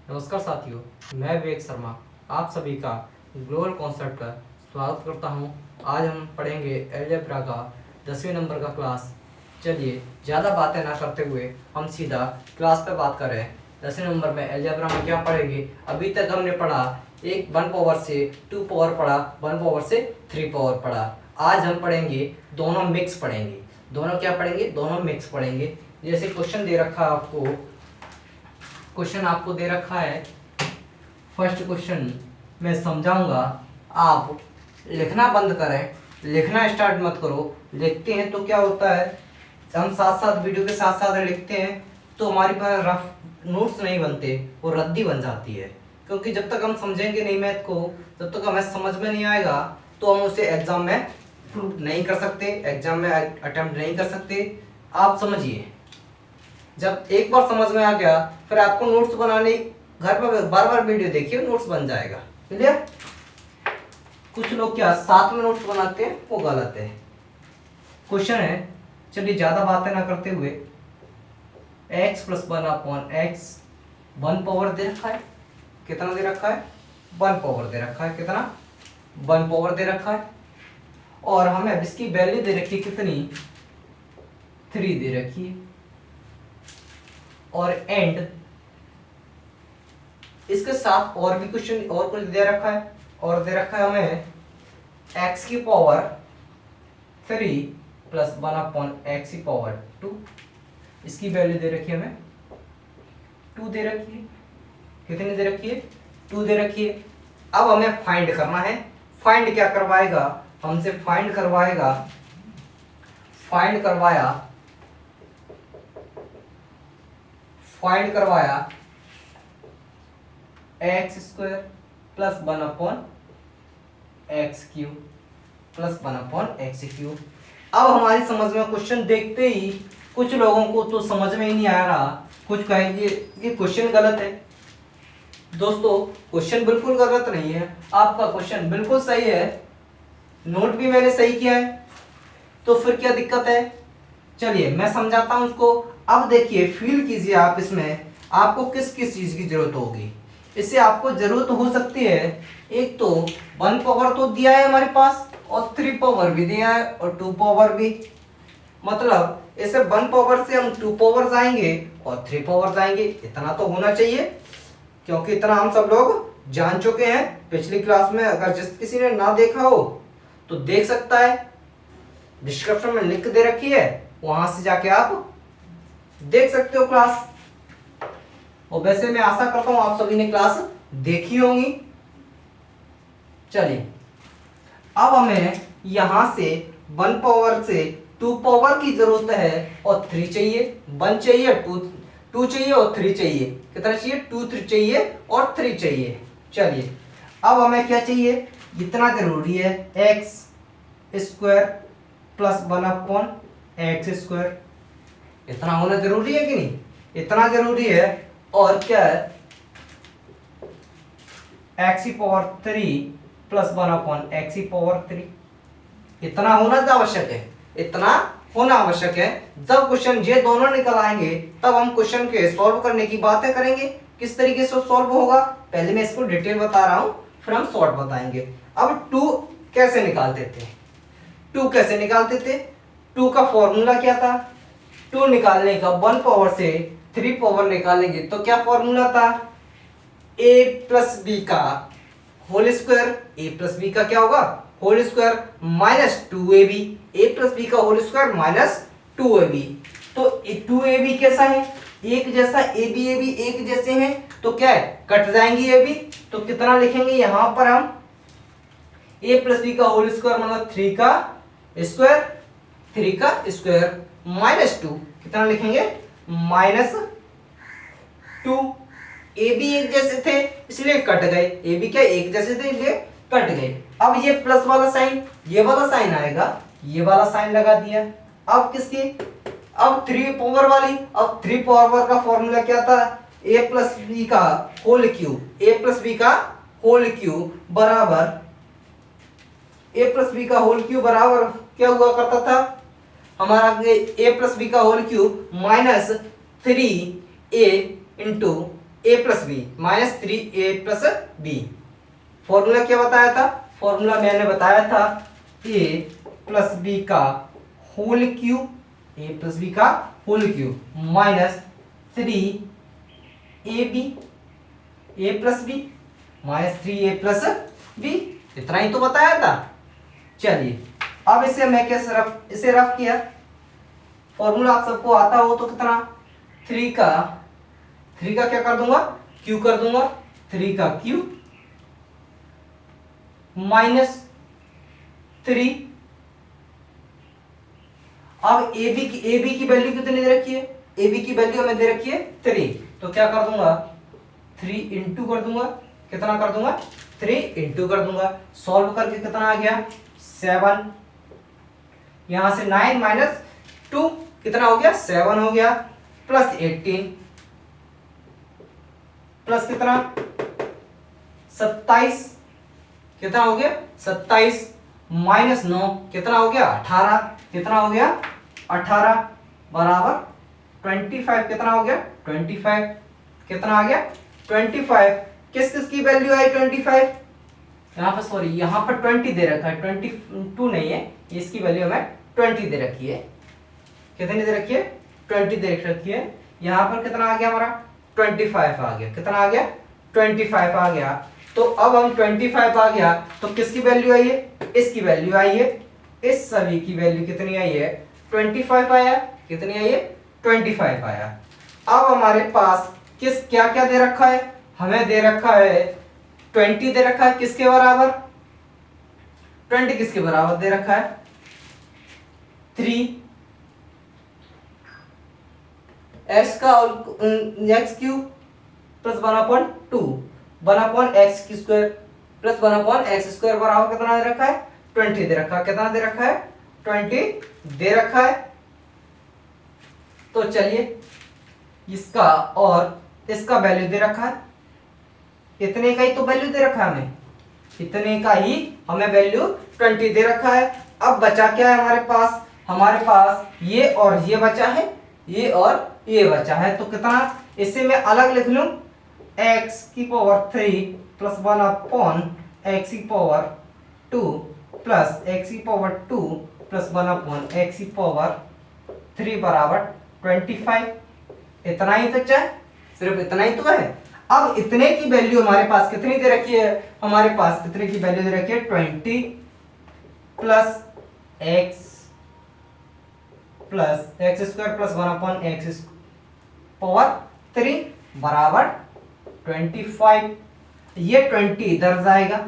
नमस्कार साथियों, मैं विवेक शर्मा आप सभी का ग्लोबल कॉन्सेप्ट का स्वागत करता हूं। आज हम पढ़ेंगे अलजेब्रा का 10वें नंबर का क्लास। चलिए ज़्यादा बातें ना करते हुए हम सीधा क्लास पे बात करें। 10वें नंबर में अलजेब्रा में क्या पढ़ेंगे? अभी तक हमने पढ़ा एक 1 पावर से 2 पावर पढ़ा, 1 पावर से 3 पावर पढ़ा। आज हम पढ़ेंगे दोनों मिक्स पढ़ेंगे। दोनों क्या पढ़ेंगे? दोनों मिक्स पढ़ेंगे। जैसे क्वेश्चन दे रखा है आपको, क्वेश्चन आपको दे रखा है। फर्स्ट क्वेश्चन मैं समझाऊंगा, आप लिखना बंद करें, लिखना स्टार्ट मत करो। लिखते हैं तो क्या होता है, हम साथ साथ वीडियो के साथ साथ लिखते हैं तो हमारे पास रफ नोट्स नहीं बनते, वो रद्दी बन जाती है। क्योंकि जब तक हम समझेंगे नहीं मैथ को, जब तक हमें समझ में नहीं आएगा तो हम उसे एग्जाम में प्रूव नहीं कर सकते, एग्जाम में अटेम्प्ट नहीं कर सकते। आप समझिए, जब एक बार समझ में आ गया फिर आपको नोट्स बनाने घर पर बार बार वीडियो देखिए, नोट्स बन जाएगा। क्लियर? कुछ लोग क्या साथ में नोट्स बनाते हैं, वो गलत है। क्वेश्चन है, चलिए ज्यादा बातें ना करते हुए, x प्लस 1/x 1 पावर दे रखा है। कितना दे रखा है? 1 पावर दे रखा है। कितना? 1 पावर दे रखा है। और हमें इसकी वैल्यू दे रखी है कितनी? 3 दे रखी है। और एंड इसके साथ और भी क्वेश्चन और कुछ दे रखा है, और दे रखा है हमें x की पावर 3 प्लस 1/x की पावर 2। इसकी वैल्यू दे रखी है हमें 2 दे रखी है। कितनी दे रखी है? 2 दे रखी है। अब हमें फाइंड करना है। फाइंड क्या करवाएगा हमसे? फाइंड करवाएगा, फाइंड करवाया फाइंड करवाया x square plus 1/x³ plus 1/x³। अब हमारी समझ में क्वेश्चन देखते ही कुछ लोगों को तो समझ में ही नहीं आ रहा, कुछ कहेंगे कि क्वेश्चन गलत है। दोस्तों, क्वेश्चन बिल्कुल गलत नहीं है, आपका क्वेश्चन बिल्कुल सही है, नोट भी मैंने सही किया है, तो फिर क्या दिक्कत है? चलिए मैं समझाता हूं उसको। अब देखिए, फील कीजिए आप इसमें आपको किस किस चीज की जरूरत होगी। इससे आपको जरूरत हो सकती है, एक तो 1 पावर तो दिया है हमारे पास, और 3 पावर भी दिया है, और 2 पावर भी। मतलब इसे 1 पावर से हम 2 पावर जाएंगे और 3 पावर जाएंगे, इतना तो होना चाहिए। क्योंकि इतना हम सब लोग जान चुके हैं पिछली क्लास में। अगर जिस किसी ने ना देखा हो तो देख सकता है, डिस्क्रिप्शन में लिंक दे रखी है, वहां से जाके आप देख सकते हो क्लास। और वैसे मैं आशा करता हूं आप सभी ने क्लास देखी होंगी। चलिए, अब हमें यहां से 1 पावर से 2 पावर की जरूरत है, और 3 चाहिए। 1 चाहिए, 2 चाहिए और 3 चाहिए। कितना चाहिए? 2 3 चाहिए और 3 चाहिए। चलिए, अब हमें क्या चाहिए? इतना जरूरी है, एक्स स्क्वायर प्लस 1/x²। इतना होना जरूरी है कि नहीं? इतना जरूरी है। और क्या है? x³ plus 1/x³। इतना होना आवश्यक है, इतना होना आवश्यक है। जब क्वेश्चन ये दोनों निकल आएंगे तब हम क्वेश्चन के सॉल्व करने की बातें करेंगे। किस तरीके से सॉल्व होगा पहले मैं इसको डिटेल बता रहा हूं, फिर हम सॉल्व बताएंगे। अब 2 कैसे निकालते थे? 2 कैसे निकालते थे? 2 का फॉर्मूला क्या था? 2 निकालने का 1 पावर से 3 पावर निकालेंगे तो क्या फॉर्मूला था? a प्लस बी का whole square. a plus B का क्या होगा? Whole square minus 2ab। a plus B का होल स्क्वायर माइनस 2ab। तो 2ab कैसा है? एक जैसा। ab एक जैसे हैं तो क्या है? कट जाएंगी ab। तो कितना लिखेंगे यहां पर हम? a प्लस बी का होल स्क्वायर मतलब 3 का स्क्वायर, 3 का स्क्वायर माइनस 2। कितना लिखेंगे? माइनस 2। ए बी एक जैसे थे इसलिए कट गए, ए बी क्या एक जैसे थे इसलिए कट गए। अब ये प्लस वाला साइन, ये वाला साइन आएगा, ये वाला साइन लगा दिया। अब किसकी? अब 3 पावर वाली। अब 3 पावर का फॉर्मूला क्या था? a प्लस बी का whole cube. a plus B का होल क्यूब बराबर, a प्लस बी का होल क्यूब बराबर क्या हुआ करता था हमारा? a प्लस बी का whole cube minus 3a into a plus B, minus 3a plus b. Formula क्या बताया था? फॉर्मूला मैंने बताया था a प्लस बी का whole cube, a plus B का whole cube minus 3ab a plus B minus 3a plus B. इतना ही तो बताया था। चलिए अब इसे मैं कैसे इसे रफ किया। फॉर्मूला आप सबको आता हो तो कितना, 3 का क्या कर दूंगा, क्यू कर दूंगा, 3 का क्यू माइनस 3। अब ए बी की वैल्यू कितनी दे रखी है, ए बी की वैल्यू हमें दे रखी है 3, तो क्या कर दूंगा 3 इंटू कर दूंगा, कितना कर दूंगा 3 इंटू कर दूंगा। सॉल्व करके कितना आ गया 7, यहां से 9 माइनस 2 कितना हो गया 7 हो गया, प्लस 18 प्लस कितना 27, कितना हो गया 27 माइनस 9 कितना हो गया 18, कितना हो गया 18 बराबर 25, कितना हो गया 25, कितना आ गया 25। किस किस की वैल्यू आई 25, यहाँ पर सॉरी यहाँ पर 20 दे रखा है, 22 नहीं है, इसकी वैल्यू हमें 20 दे रखी है। कितनी दे रखी है 20 दे रखी है। यहाँ पर कितना आ गया हमारा 25 आ गया, कितना आ गया 25 आ गया। तो अब हम 25 आ गया तो किसकी वैल्यू आई है, इसकी वैल्यू आई है, इस सभी की वैल्यू कितनी आई है 25 आया, कितनी आई है 25 आया। अब हमारे पास किस क्या क्या दे रखा है, हमें दे रखा है 20 दे रखा है, किसके बराबर 20 किसके बराबर दे रखा है 3 एक्स का x cube plus 1/2 1/x² plus 1/x² बराबर कितना दे रखा है 20 दे रखा है, कितना दे रखा है 20 दे रखा है। तो चलिए इसका और इसका वैल्यू दे रखा है, इतने का ही तो वैल्यू दे रखा है हमें, इतने का ही हमें वैल्यू 20 दे रखा है। अब बचा क्या है हमारे पास ये और ये बचा है, ये और ये बचा है, तो कितना इसे मैं अलग लिख लूं x³ plus 1/x² plus x² plus 1/x³ बराबर 25। इतना ही बचा है, सिर्फ इतना ही तो है। अब इतने की वैल्यू हमारे पास कितनी दे रखी है, हमारे पास कितने की वैल्यू दे रखी है 20 प्लस x² प्लस 1/x³ बराबर 25। ये 20 इधर जाएगा,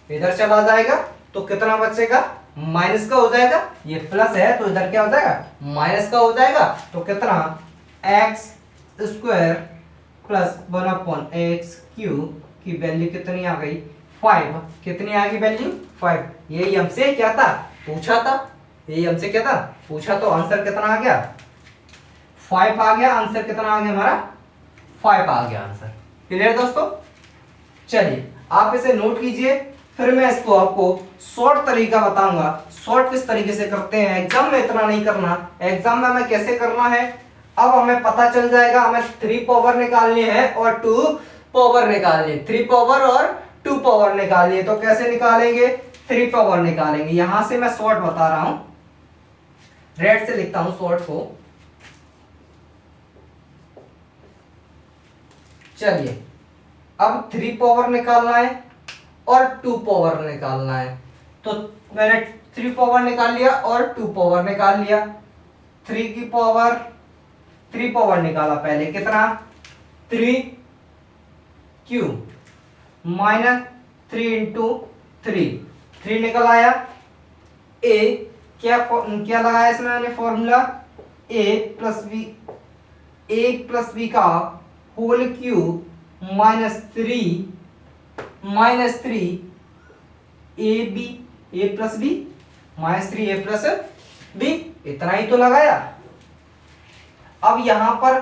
इधर चला जाएगा तो कितना बचेगा माइनस का हो जाएगा, ये प्लस है तो इधर क्या हो जाएगा माइनस का हो जाएगा। तो कितना x² प्लस 1/x³ की वैल्यू कितनी आ गई 5, कितनी आ गई वैल्यू 5। यही हमसे क्या था पूछा था, यही हमसे क्या था पूछा, तो आंसर कितना आ गया 5 आ गया। आंसर कितना आ गया हमारा 5 आ गया आंसर। क्लियर दोस्तों, चलिए आप इसे नोट कीजिए, फिर मैं इसको आपको शॉर्ट तरीका बताऊंगा। शॉर्ट किस तरीके से करते हैं, एग्जाम में इतना नहीं करना, एग्जाम में हमें कैसे करना है अब हमें पता चल जाएगा। हमें 3 पावर निकालनी है और 2 पावर निकालनी है, 3 पावर और 2 पावर निकालनी है। तो कैसे निकालेंगे 3 पावर निकालेंगे, यहां से मैं शॉर्ट बता रहा हूं, रेड से लिखता हूं शॉर्ट को। चलिए अब 3 पावर निकालना है और 2 पावर निकालना है, तो मैंने 3 पावर निकाल लिया और 2 पावर निकाल लिया। 3 पावर निकाला पहले, कितना 3 माइनस 3 इंटू 3 निकल आया। ए क्या लगाया इसमें मैंने फॉर्मूला a प्लस बी का whole cube minus 3 a plus B minus 3 a plus B, इतना ही तो लगाया। अब यहां पर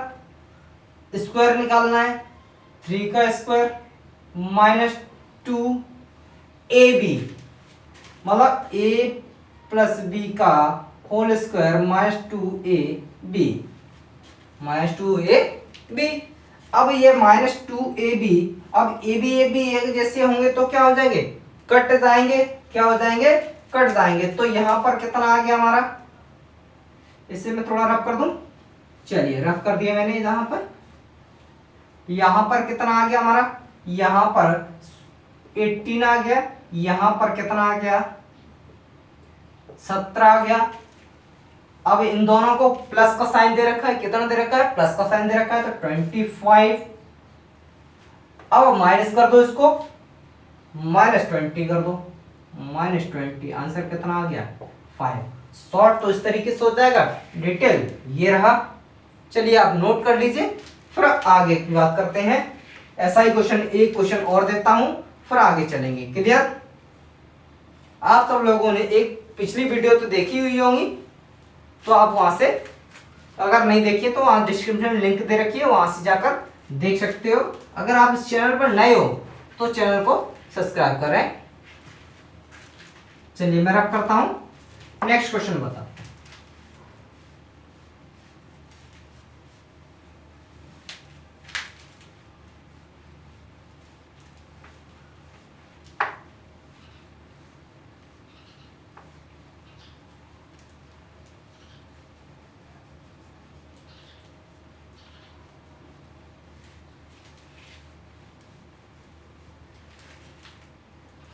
स्क्वायर निकालना है, 3 का स्क्वायर माइनस 2ab मतलब a प्लस बी का होल स्क्वायर माइनस 2ab। अब ये -2ab, अब ए बी एक जैसे होंगे तो क्या हो जाएंगे, कट जाएंगे, क्या हो जाएंगे, कट जाएंगे। तो यहां पर कितना आ गया हमारा, इसे मैं थोड़ा रफ कर दूं, चलिए रफ कर दिया मैंने। यहां पर कितना आ गया हमारा, यहां पर 18 आ गया, यहां पर कितना आ गया, 17 आ गया। अब इन दोनों को प्लस का साइन दे रखा है, कितना दे रखा है, प्लस का साइन दे रखा है, तो 25। अब माइनस कर दो इसको, -20 कर दो, -20, आंसर कितना आ गया, 5। शॉर्ट तो इस तरीके से हो जाएगा, डिटेल ये रहा। चलिए आप नोट कर लीजिए, फिर आगे की बात करते हैं। ऐसा ही क्वेश्चन, एक क्वेश्चन और देता हूं, फिर आगे चलेंगे। क्लियर? आप सब लोगों ने एक पिछली वीडियो तो देखी हुई होंगी, तो आप वहां से, अगर नहीं देखिए तो वहां डिस्क्रिप्शन में लिंक दे रखी है, वहां से जाकर देख सकते हो। अगर आप इस चैनल पर नए हो तो चैनल को सब्सक्राइब करें। चलिए मैं रख करता हूं, नेक्स्ट क्वेश्चन बता।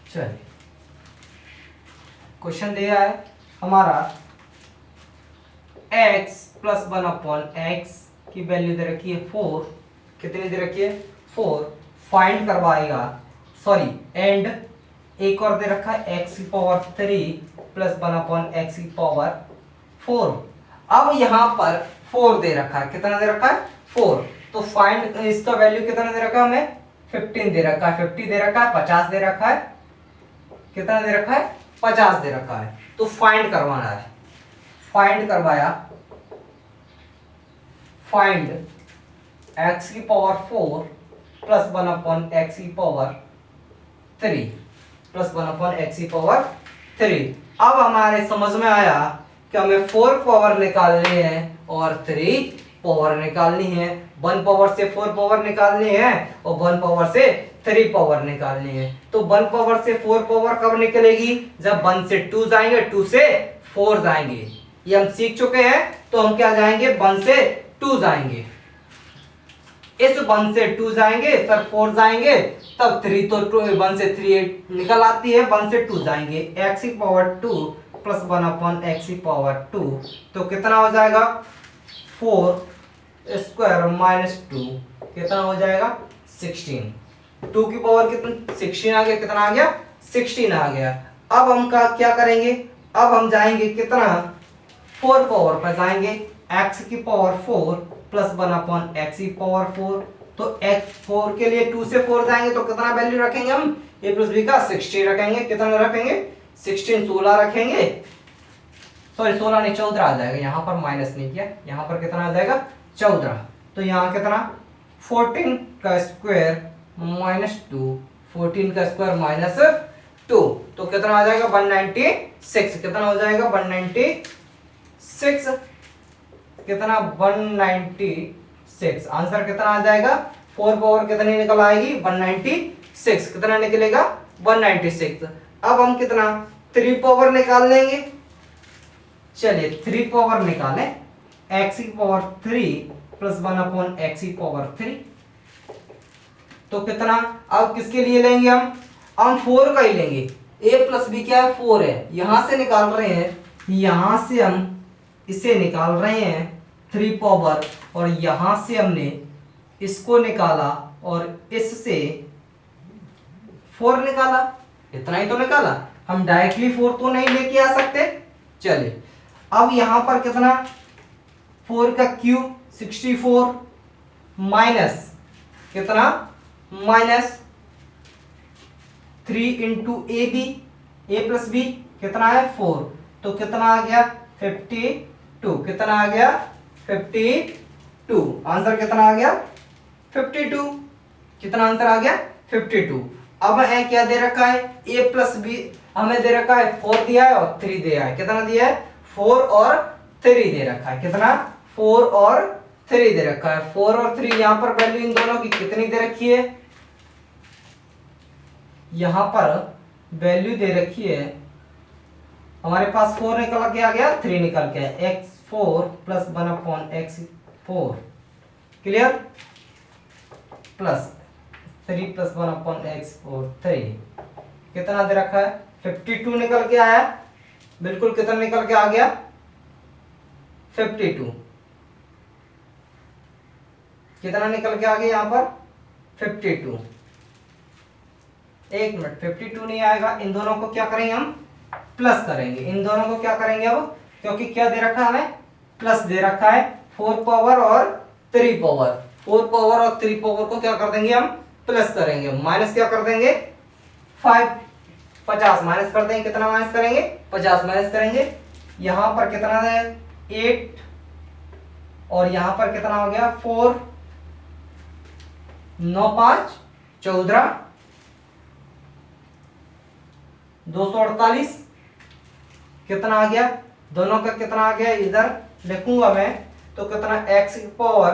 चलिए क्वेश्चन दिया है हमारा, x + 1/x की वैल्यू दे रखी है 4, कितनी दे रखी है, 4। फाइंड करवाएगा, सॉरी एंड एक और दे रखा है x³ + 1/x4। अब यहां पर 4 दे रखा है, कितना दे रखा है, 4। तो फाइंड इसका वैल्यू कितना दे रखा है हमें, 15 दे रखा है, 50 दे रखा है, 50 दे रखा है, कितना दे रखा है, 50 दे रखा है। तो फाइंड करवाना है, फाइंड करवाया, फाइंड x⁴ + 1/x3 अब हमारे समझ में आया कि हमें 4 पावर निकालनी है और 3 पावर निकालनी है। 1 पावर से 4 पावर निकालनी है और 1 पावर से 3 पावर निकालनी है। तो 1 पावर से 4 पावर कब निकलेगी, जब 1 से 2 जाएंगे, 2 से 4 जाएंगे। ये हम सीख चुके हैं, तो हम क्या जाएंगे, 1 से 2 जाएंगे। इस 1 से 2 जाएंगे, फिर 4 जाएंगे, तब 3, तो 1 से 3 निकल आती है, 1 से 2 जाएंगे, x⁴ + 1/x⁴, तो कितना हो जाएगा, 4² - 2, कितना हो जाएगा, 16। 2 की पावर कितना, 16 आ गया, कितना आ गया, 16 आ गया। अब हम क्या करेंगे, अब हम जाएंगे कितना, 4 पावर पर जाएंगे, x⁴ + 1/x⁴। तो x4 के लिए 2 से 4 जाएंगे तो कितना वैल्यू रखेंगे हम, a + b का 16 रखेंगे, कितना रखेंगे, 16, 16 रखेंगे, सॉरी 16 नहीं 14 आ जाएगा, यहां पर माइनस नहीं किया, यहां पर कितना आ जाएगा, 14। तो यहां कितना, 14 का स्क्वायर -2, 14 का स्क्वायर -2, तो कितना आ जाएगा, 196, कितना हो जाएगा, 196, कितना, 196। आंसर कितना आ जाएगा, 4 पावर कितनी निकल आएगी, 196, कितना निकलेगा, 196। अब हम कितना, 3 पावर निकाल लेंगे। चलिए 3 पावर निकालें, x⁴ + 1/x⁴, तो कितना, अब किसके लिए लेंगे हम 4 का ही लेंगे। a + b क्या है, 4 है, यहां से निकाल रहे हैं, यहां से हम इसे निकाल रहे हैं 3 पावर, और यहां से हमने इसको निकाला और इससे 4 निकाला, इतना ही तो निकाला, हम डायरेक्टली 4 तो नहीं लेके आ सकते। चलिए अब यहां पर कितना, 4 का क्यूब 64 माइनस कितना, -3 × ab, a + b कितना है, 4, तो कितना आ गया, 52, कितना आ गया, 52। आंसर कितना आ गया, 52, कितना आंसर आ गया, 52। अब क्या दे रखा है, a + b हमें दे रखा है, 4 दिया है और 3 दिया है, कितना दिया है, 4 और 3 दे रखा है, कितना, 4 और 3 दे रखा है। 4 और 3 यहाँ पर वैल्यू इन दोनों की कितनी दे रखी है, यहाँ पर वैल्यू दे रखी है हमारे पास 4 निकल के आ गया, 3 निकल के x4 plus 1/x4 clear, plus 3 plus 1/x4 3 कितना दे रखा है 52 निकल के आया, बिल्कुल कितना निकल के आ गया 52, कितना निकल के आ गया यहाँ पर 52। एक मिनट 52 नहीं आएगा, इन दोनों को क्या करेंगे हम प्लस करेंगे, इन दोनों को क्या करेंगे अब, क्योंकि क्या दे रखा है हमें प्लस दे रखा है, 4 पावर और 3 पावर, 4 पावर और 3 पावर को क्या कर देंगे हम प्लस करेंगे, माइनस क्या कर देंगे 50 माइनस कर देंगे, कितना माइनस करेंगे 50 माइनस करेंगे, यहां पर कितना है 8 और यहां पर कितना हो गया 4, 9 5 14 248 कितना आ गया, दोनों का कितना आ गया इधर लिखूंगा मैं तो कितना x की पावर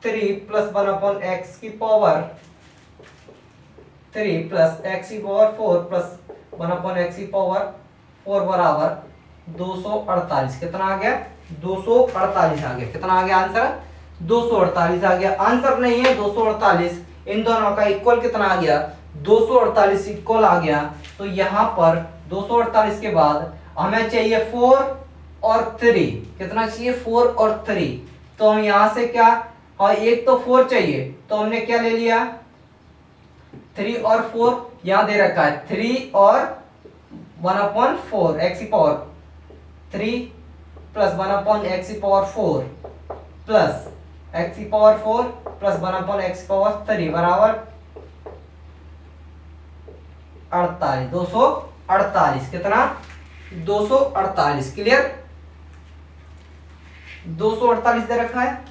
3 प्लस 1/x की पावर 3 प्लस x की पावर 4 प्लस 1/x की पावर 4 बराबर 248, कितना आ गया 248 आ गया, कितना आ गया आंसर 248 आ गया, आंसर नहीं है 248, इन दोनों का इक्वल कितना आ गया 248 इक्वल आ गया, तो यहां पर 248 के बाद हमें चाहिए 4 और 3, कितना चाहिए 4 और 3, तो हम यहां से क्या, और एक तो 4 चाहिए तो हमने क्या ले लिया 3 और 4, यहां दे रखा है 3 और 1/4 x की पावर 3 प्लस 1/x की पावर 4 प्लस x की पावर 4 प्लस 1/x की पावर 3 बराबर 48, 248 कितना 248 क्लियर, 248 दे रखा है।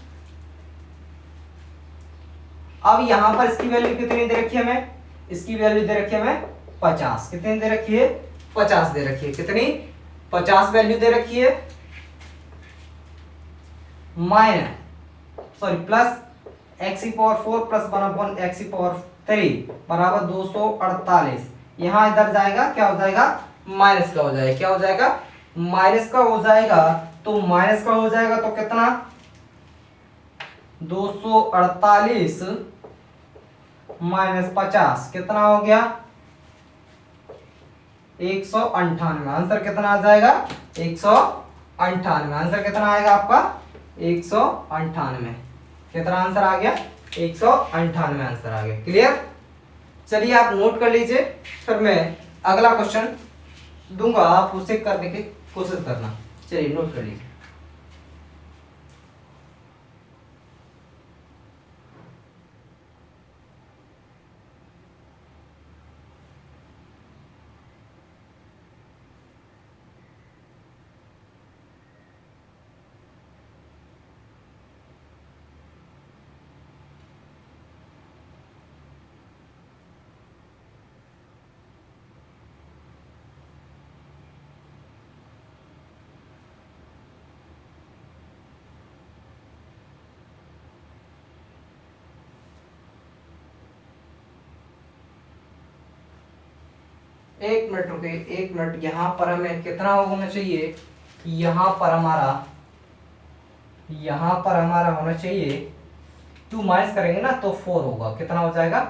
अब यहां पर इसकी वैल्यू कितनी दे रखी है हमें, इसकी वैल्यू दे रखी है हमें 50, कितनी दे रखी है 50 दे रखी है, कितनी 50 वैल्यू दे रखी है, प्लस x की पावर 4 प्लस 1/x की पावर 3 बराबर 248, यहां इधर जाएगा क्या हो जाएगा माइनस का हो जाएगा, क्या हो जाएगा माइनस का हो जाएगा, तो माइनस का हो जाएगा तो कितना 248 माइनस 50 कितना हो गया 198, आंसर कितना आ जाएगा 198, आंसर कितना आएगा आपका 198, कितना आंसर आ गया 198 आंसर आ गया क्लियर। चलिए आप नोट कर लीजिए, फिर मैं अगला क्वेश्चन दूंगा, आप उसे करने की कोशिश करना। चलिए नोट कर लीजिए। एक मिनट रुके, एक मिनट, यहां पर हमें कितना होना चाहिए, यहां पर हमारा होना चाहिए 2 माइनस करेंगे ना तो 4 होगा, कितना हो जाएगा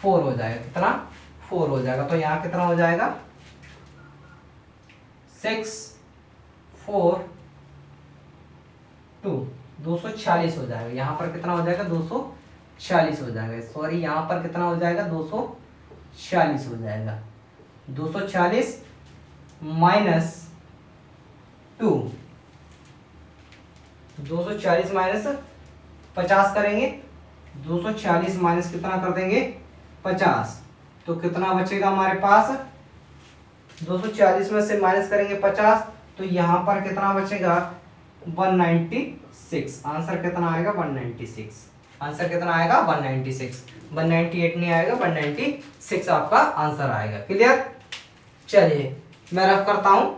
4 हो जाएगा, कितना 4 हो जाएगा, तो यहां कितना हो जाएगा 6 4 2 246 हो जाएगा, यहां पर कितना हो जाएगा 246 हो जाएगा, सॉरी यहां पर कितना हो जाएगा 246 हो जाएगा, 246 माइनस 2, 240 माइनस 50 करेंगे, 240 माइनस कितना कर देंगे 50, तो कितना बचेगा हमारे पास 240 में से माइनस करेंगे 50, तो यहां पर कितना बचेगा 196, आंसर कितना आएगा 196, आंसर कितना आएगा 196, 198 नहीं आएगा 196 आपका आंसर आएगा क्लियर। चलिए मैं रफ करता हूं,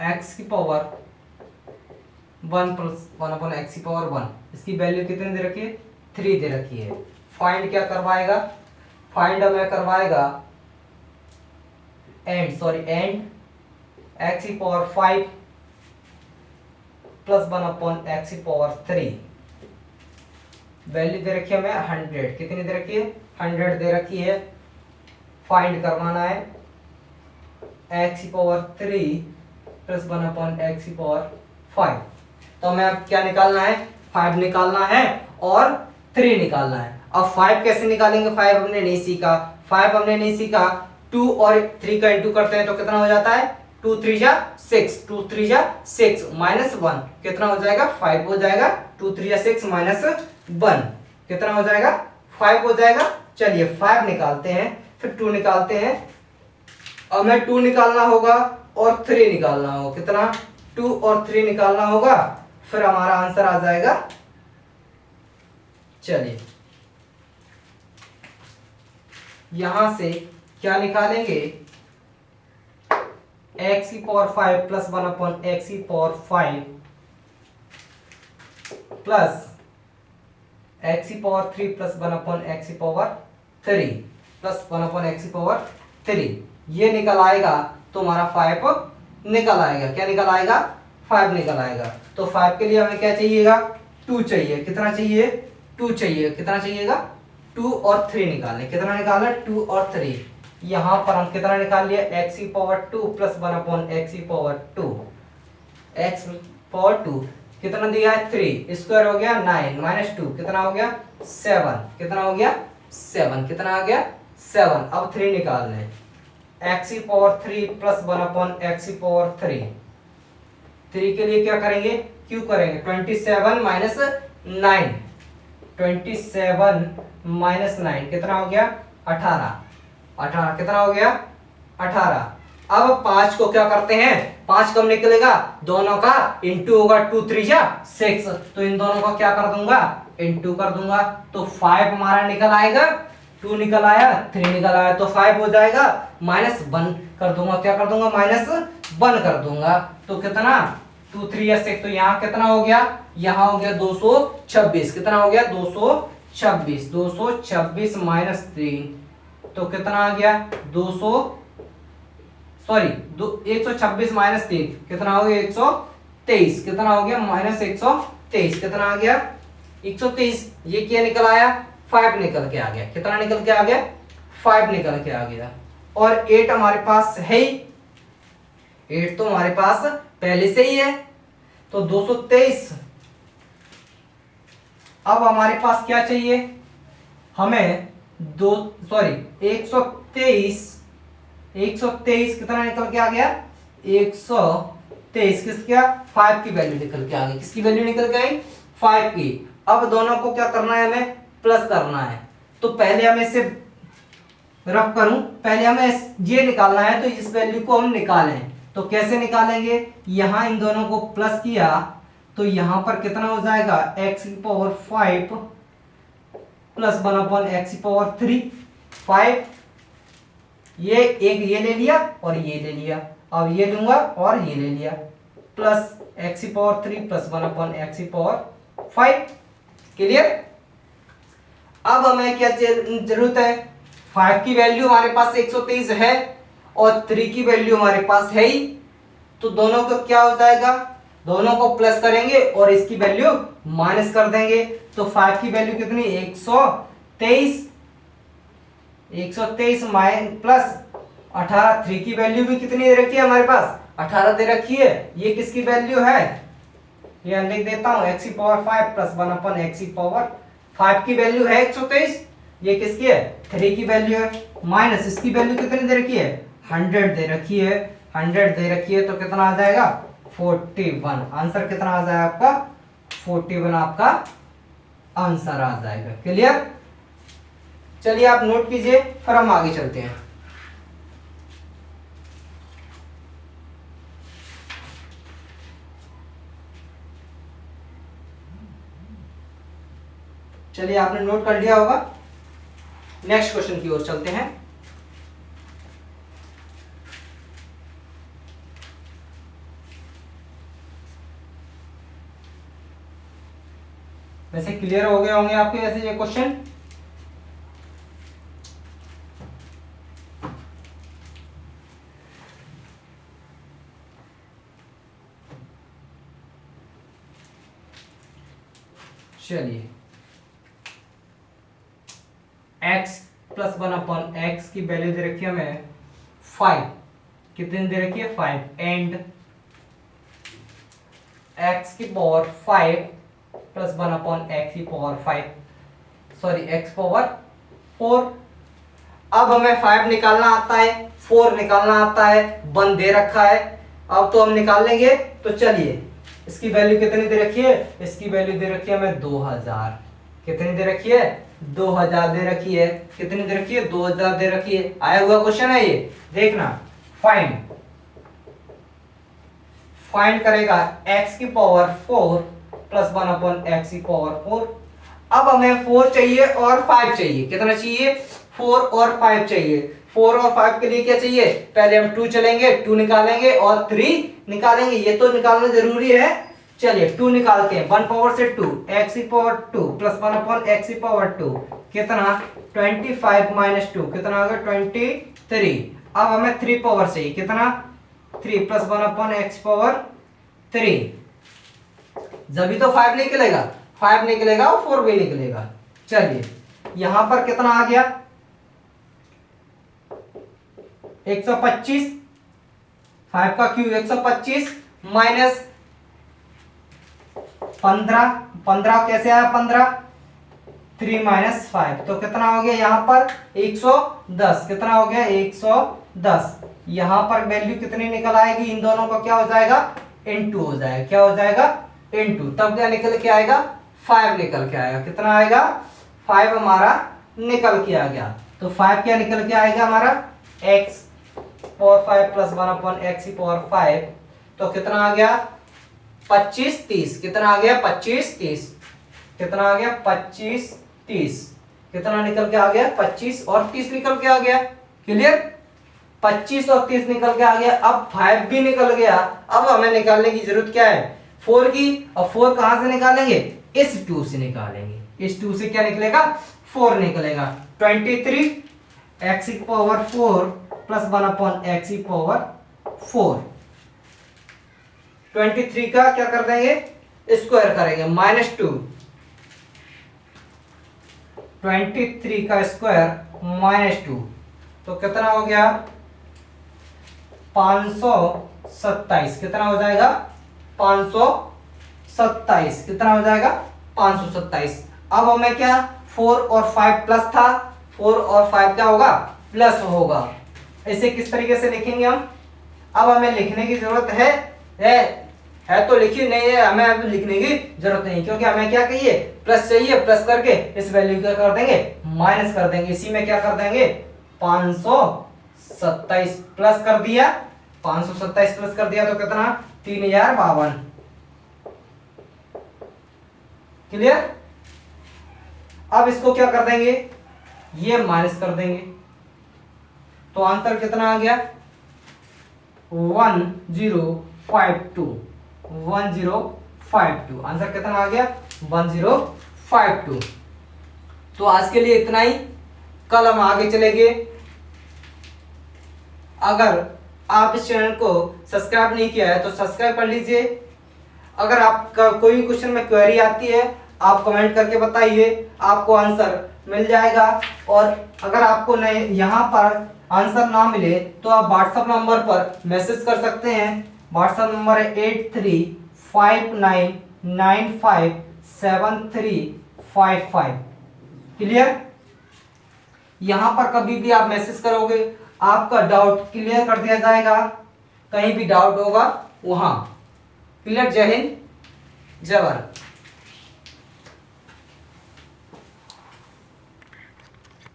एक्स की पावर 1 प्लस 1/x⁴ इसकी वैल्यू कितनी दे रखी है? 3 दे रखी है। फाइंड क्या करवाएगा? फाइंड हमें करवाएगा and x⁴ plus 1/x⁴। Value दे रखी है हमें 100। कितनी दे रखी है? 100 दे रखी है। फाइंड करवाना है x⁴ प्लस 1/x⁴। तो हमें अब क्या निकालना है? 5 निकालना है और 3 निकालना है। अब 5 कैसे निकालेंगे? 5 हमने नहीं सीखा। 2 और 3 का इंटू करते हैं तो कितना हो जाता है? 2 3 जा 6, 2 3 जा 6 माइनस 1 कितना हो जाएगा? 5 हो जाएगा। 2 3 जा 6 माइनस 1 कितना हो जाएगा? 5 हो जाएगा। चलिए 5 निकालते हैं, फिर 2 निकालते हैं। अब हमें 2 निकालना होगा और 3 निकालना होगा। कितना? 2 और 3 निकालना होगा, फिर हमारा आंसर आ जाएगा। चलिए यहां से क्या निकालेंगे? x⁴ plus 1/x⁴ plus x⁴ plus 1/x⁴ plus 1/x⁴ ये निकल आएगा तो हमारा 5 निकल आएगा। क्या निकल आएगा? 5 निकल आएगा। तो 5 के लिए हमें क्या चाहिएगा? 2 चाहिए। कितना चाहिए? 2 चाहिए। कितना चाहिएगा? 2 और 3 निकालने। कितना निकालना? 2 और 3। यहां पर हम कितना निकाल लिया? x⁴ प्लस 1/x⁴ x⁴ कितना दिया है? 3 स्क्वायर हो गया 9 माइनस 2 कितना हो गया? 7 कितना हो गया? 7 कितना आ गया? 7। अब 3 निकालने x⁴ प्लस 1/x⁴। 3 के लिए क्या करेंगे? क्यों करेंगे? 27 माइनस 9 27 माइनस 9 कितना हो गया? 18 कितना हो गया? 18। अब 5 को क्या करते हैं? 5 कब निकलेगा? दोनों का इंटू होगा। 2 3 जा 6 तो इन दोनों का क्या कर दूंगा? इंटू कर दूंगा। तो 5 हमारा निकल आएगा। 2 निकल आया, 3 निकल आया तो 5 हो जाएगा। माइनस 1 कर दूंगा। क्या कर दूंगा? माइनस 1 कर दूंगा। तो कितना? 2 3 या 6 तो यहाँ कितना हो गया? यहाँ हो गया 226। कितना हो गया? 226। 226 माइनस 3 तो कितना आ गया? 126 माइनस 3 कितना हो गया? 123। कितना हो गया? माइनस 123 कितना आ गया? 123। ये क्या निकल आया? 5 निकल के आ गया। कितना निकल के आ गया? 5 निकल के आ गया। और 8 हमारे पास है ही। 8 तो हमारे पास पहले से ही है तो 223। अब हमारे पास क्या चाहिए? हमें 123 कितना निकल के आ गया? 123 किसका? 5 की वैल्यू निकल के आ गई। किसकी वैल्यू निकल के आई? 5 की। अब दोनों को क्या करना है? हमें प्लस करना है। तो पहले हमें इसे रफ करूं, पहले हमें ये निकालना है तो इस वैल्यू को हम निकालें। तो कैसे निकालेंगे? यहां इन दोनों को प्लस किया तो यहां पर कितना हो जाएगा? x⁴ plus 1/x⁴। 5 ये एक ये ले लिया और ये ले लिया। अब ये लूंगा और ये ले लिया plus x⁴ plus 1/x⁴। Clear? अब हमें क्या जरूरत है? 5 की वैल्यू हमारे पास 123 है और 3 की वैल्यू हमारे पास है ही। तो दोनों को क्या हो जाएगा? दोनों को प्लस करेंगे और इसकी वैल्यू माइनस कर देंगे। तो 5 की वैल्यू कितनी? 123 प्लस 18। 3 की वैल्यू भी कितनी दे रखी है हमारे पास? 18 दे रखी है। ये किसकी वैल्यू है? ये लिख देता हूं x⁴ प्लस 1/x⁴। 5 की वैल्यू है 123। ये किसकी है? 3 की वैल्यू है। माइनस इसकी वैल्यू कितनी दे रखी है? 100 दे रखी है। 100 दे रखी है तो कितना आ जाएगा? 41। आंसर कितना आ जाएगा आपका? 41 आपका आंसर आ जाएगा। क्लियर? चलिए आप नोट कीजिए, फिर हम आगे चलते हैं। चलिए आपने नोट कर लिया होगा। नेक्स्ट क्वेश्चन की ओर चलते हैं। वैसे क्लियर हो गए होंगे आपके वैसे ये क्वेश्चन। चलिए x प्लस 1 x की वैल्यू दे रखी है हमें 5, कितनी दे रखी है 5, एंड x की पावर 5 प्लस 1 x की पावर 5, सॉरी x पावर 4। अब हमें 5 निकालना आता है, 4 निकालना आता है, 1 दे रखा है, अब तो हम निकाल लेंगे। तो चलिए इसकी वैल्यू कितनी दे रखी है, इसकी वैल्यू दे रखी है हमें 2000, कितनी दे रखी है 2000 दे रखी है, कितनी दे रखी है 2000 दे रखी है। आया हुआ क्वेश्चन है ये, देखना। फाइंड करेगा x की पावर 4 प्लस 1 x की पावर 4। अब हमें 4 चाहिए और 5 चाहिए, कितना चाहिए 4 और 5 चाहिए। 4 और 5 के लिए क्या चाहिए, पहले हम 2 चलेंगे, 2 निकालेंगे और 3 निकालेंगे, ये तो निकालना जरूरी है। चलिए 2 निकालते हैं, 1 पावर से 2 x की पावर 2 प्लस 1 x की पावर 2, कितना 25 माइनस 2, कितना आ गया 23। अब हमें 3 पावर चाहिए, कितना 3 प्लस 1 x पावर 3, जब तो 5 निकलेगा, 5 निकलेगा और 4 भी निकलेगा। चलिए यहां पर कितना आ गया 125, 5 का क्यूब 125 माइनस 15 कैसे आया 15, 3 माइनस 5, तो कितना हो गया यहाँ पर 110, कितना हो गया 110। यहाँ पर वैल्यू कितनी निकल आएगी, इन दोनों का क्या हो जाएगा इनटू हो जाएगा, क्या हो जाएगा इनटू, तब क्या निकल के आएगा 5 निकल के आएगा, कितना आएगा 5 हमारा निकल के आ गया। तो 5 क्या निकल के आएगा हमारा x पावर 5 प्लस 1 x की पावर 5, तो कितना आ गया 25 30, कितना आ गया 25 30, कितना आ गया 25 30, कितना निकल के आ गया 25 और 30 निकल के आ गया। क्लियर, 25 और 30 निकल के आ गया। अब 5 भी निकल गया, अब हमें निकालने की जरूरत क्या है 4 की, और 4 कहां से निकालेंगे, इस 2 से निकालेंगे, इस 2 से क्या निकलेगा 4 निकलेगा। 23 x की पावर 4 प्लस 1 x की पावर 4, 23 का क्या कर देंगे स्क्वायर करेंगे -2, 23 का स्क्वायर -2, तो कितना हो गया 527, कितना हो जाएगा 527, कितना हो जाएगा 527। अब हमें क्या 4 और 5 प्लस था, 4 और 5 क्या होगा प्लस होगा। इसे किस तरीके से लिखेंगे हम, अब हमें लिखने की जरूरत है तो लिखिए, नहीं है हमें अब लिखने की जरूरत नहीं, क्योंकि हमें क्या कहिए प्लस चाहिए, प्लस करके इस वैल्यू क्या कर देंगे माइनस कर देंगे, इसी में क्या कर देंगे 527 प्लस कर दिया, 527 प्लस कर दिया तो कितना 3052। क्लियर, अब इसको क्या कर देंगे ये माइनस कर देंगे, तो आंसर कितना आ गया 1052, 1052, आंसर कितना आ गया 1052। तो आज के लिए इतना ही, कल हम आगे चलेंगे। अगर आप इस चैनल को सब्सक्राइब नहीं किया है तो सब्सक्राइब कर लीजिए। अगर आपका कोई क्वेश्चन में क्वेरी आती है आप कमेंट करके बताइए, आपको आंसर मिल जाएगा। और अगर आपको नहीं यहाँ पर आंसर ना मिले तो आप व्हाट्सएप नंबर पर मैसेज कर सकते हैं। व्हाट्सएप नंबर है 8359957355। क्लियर, यहाँ पर कभी भी आप मैसेज करोगे आपका डाउट क्लियर कर दिया जाएगा, कहीं भी डाउट होगा वहां। क्लियर, जय हिंद जय भारत।